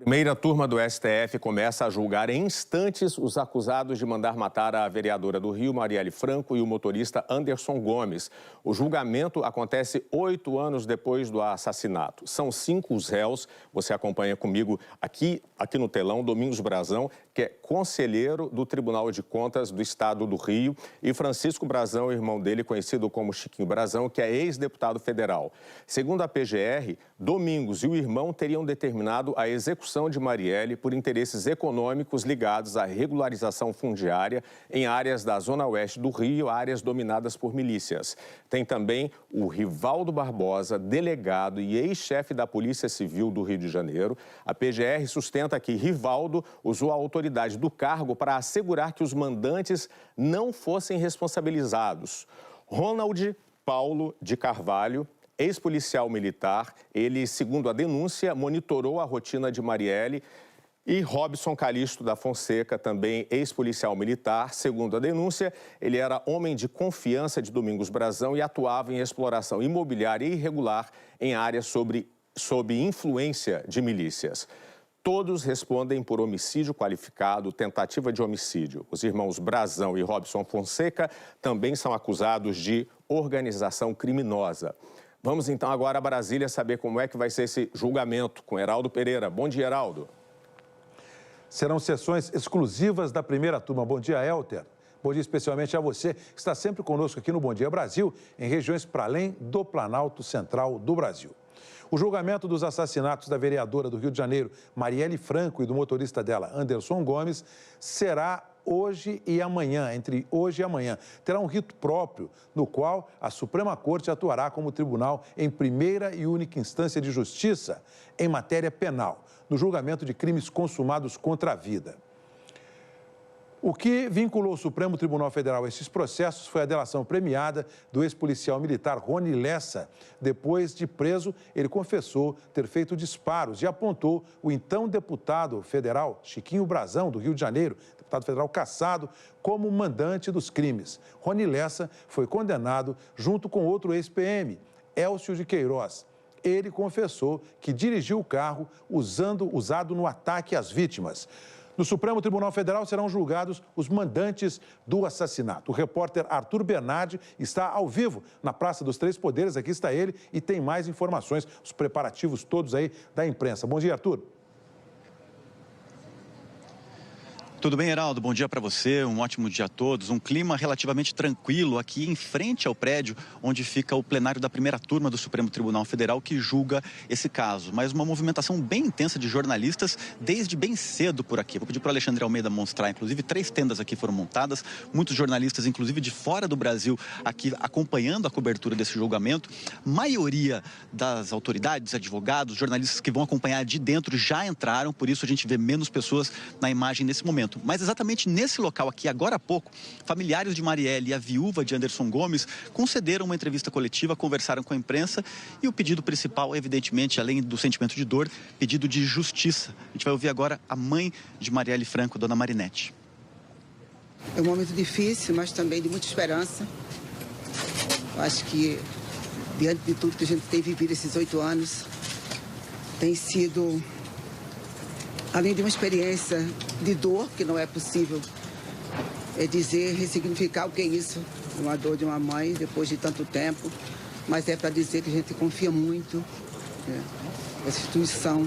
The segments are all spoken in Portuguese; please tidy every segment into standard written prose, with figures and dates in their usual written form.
A primeira turma do STF começa a julgar em instantes os acusados de mandar matar a vereadora do Rio, Marielle Franco, e o motorista Anderson Gomes. O julgamento acontece 8 anos depois do assassinato. São 5 os réus. Você acompanha comigo aqui no telão, Domingos Brazão, que é conselheiro do Tribunal de Contas do Estado do Rio, e Francisco Brazão, irmão dele, conhecido como Chiquinho Brazão, que é ex-deputado federal. Segundo a PGR, Domingos e o irmão teriam determinado a execução de Marielle por interesses econômicos ligados à regularização fundiária em áreas da zona oeste do Rio, áreas dominadas por milícias. Tem também o Rivaldo Barbosa, delegado e ex-chefe da Polícia Civil do Rio de Janeiro. A PGR sustenta que Rivaldo usou a autoridade do cargo para assegurar que os mandantes não fossem responsabilizados. Ronald Paulo de Carvalho, ex-policial militar, ele, segundo a denúncia, monitorou a rotina de Marielle. E Robson Calixto da Fonseca, também ex-policial militar, segundo a denúncia, ele era homem de confiança de Domingos Brazão e atuava em exploração imobiliária irregular em áreas sob influência de milícias. Todos respondem por homicídio qualificado, tentativa de homicídio. Os irmãos Brazão e Robson Fonseca também são acusados de organização criminosa. Vamos então agora a Brasília saber como é que vai ser esse julgamento com Heraldo Pereira. Bom dia, Heraldo. Serão sessões exclusivas da primeira turma. Bom dia, Elter. Bom dia especialmente a você, que está sempre conosco aqui no Bom Dia Brasil, em regiões para além do Planalto Central do Brasil. O julgamento dos assassinatos da vereadora do Rio de Janeiro, Marielle Franco, e do motorista dela, Anderson Gomes, será hoje e amanhã, entre hoje e amanhã. Terá um rito próprio, no qual a Suprema Corte atuará como tribunal em primeira e única instância de justiça em matéria penal, no julgamento de crimes consumados contra a vida. O que vinculou o Supremo Tribunal Federal a esses processos foi a delação premiada do ex-policial militar Rony Lessa. Depois de preso, ele confessou ter feito disparos e apontou o então deputado federal Chiquinho Brazão, do Rio de Janeiro, deputado federal cassado, como mandante dos crimes. Rony Lessa foi condenado junto com outro ex-PM, Elcio de Queiroz. Ele confessou que dirigiu o carro usado no ataque às vítimas. No Supremo Tribunal Federal serão julgados os mandantes do assassinato. O repórter Arthur Bernardi está ao vivo na Praça dos Três Poderes. Aqui está ele e tem mais informações, os preparativos todos aí da imprensa. Bom dia, Arthur. Tudo bem, Heraldo? Bom dia para você, um ótimo dia a todos. Um clima relativamente tranquilo aqui em frente ao prédio onde fica o plenário da primeira turma do Supremo Tribunal Federal que julga esse caso. Mas uma movimentação bem intensa de jornalistas desde bem cedo por aqui. Vou pedir para o Alexandre Almeida mostrar, inclusive 3 tendas aqui foram montadas. Muitos jornalistas, inclusive de fora do Brasil, aqui acompanhando a cobertura desse julgamento. Maioria das autoridades, advogados, jornalistas que vão acompanhar de dentro já entraram, por isso a gente vê menos pessoas na imagem nesse momento. Mas exatamente nesse local aqui, agora há pouco, familiares de Marielle e a viúva de Anderson Gomes concederam uma entrevista coletiva, conversaram com a imprensa e o pedido principal, evidentemente, além do sentimento de dor, pedido de justiça. A gente vai ouvir agora a mãe de Marielle Franco, dona Marinete. É um momento difícil, mas também de muita esperança. Eu acho que, diante de tudo que a gente tem vivido esses 8 anos, tem sido, além de uma experiência de dor, que não é possível ressignificar o que é isso, uma dor de uma mãe depois de tanto tempo, mas é para dizer que a gente confia muito nessa instituição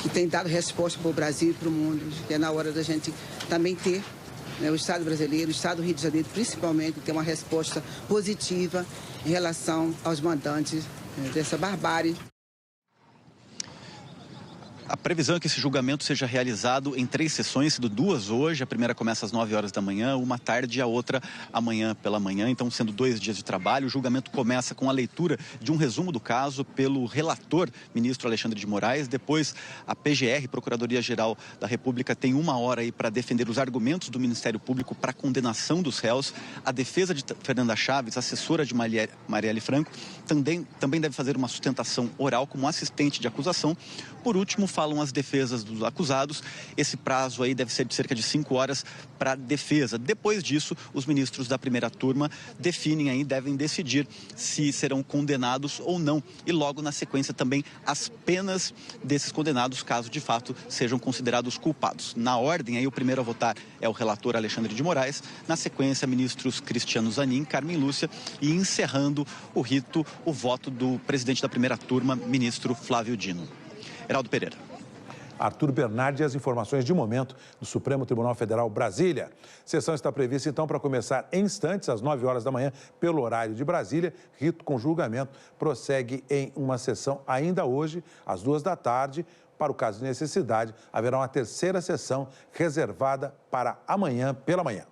que tem dado resposta para o Brasil e para o mundo, que é na hora da gente também ter, o Estado brasileiro, o Estado do Rio de Janeiro, principalmente, ter uma resposta positiva em relação aos mandantes dessa barbárie. A previsão é que esse julgamento seja realizado em 3 sessões, sendo 2 hoje. A primeira começa às 9 horas da manhã, uma tarde e a outra amanhã pela manhã. Então, sendo 2 dias de trabalho, o julgamento começa com a leitura de um resumo do caso pelo relator, ministro Alexandre de Moraes. Depois, a PGR, Procuradoria-Geral da República, tem 1 hora aí para defender os argumentos do Ministério Público para a condenação dos réus. A defesa de Fernanda Chaves, assessora de Marielle Franco, também deve fazer uma sustentação oral como assistente de acusação. Por último, falam as defesas dos acusados. Esse prazo aí deve ser de cerca de 5 horas para a defesa. Depois disso, os ministros da primeira turma definem aí, devem decidir se serão condenados ou não. E logo na sequência também as penas desses condenados, caso de fato sejam considerados culpados. Na ordem, aí o primeiro a votar é o relator Alexandre de Moraes. Na sequência, ministros Cristiano Zanin, Carmen Lúcia e encerrando o rito, o voto do presidente da primeira turma, ministro Flávio Dino. Heraldo Pereira. Arthur Bernardi, as informações de momento do Supremo Tribunal Federal, Brasília. A sessão está prevista, então, para começar em instantes, às 9 horas da manhã, pelo horário de Brasília. Rito com julgamento prossegue em uma sessão ainda hoje, às 2 da tarde. Para o caso de necessidade, haverá uma terceira sessão reservada para amanhã pela manhã.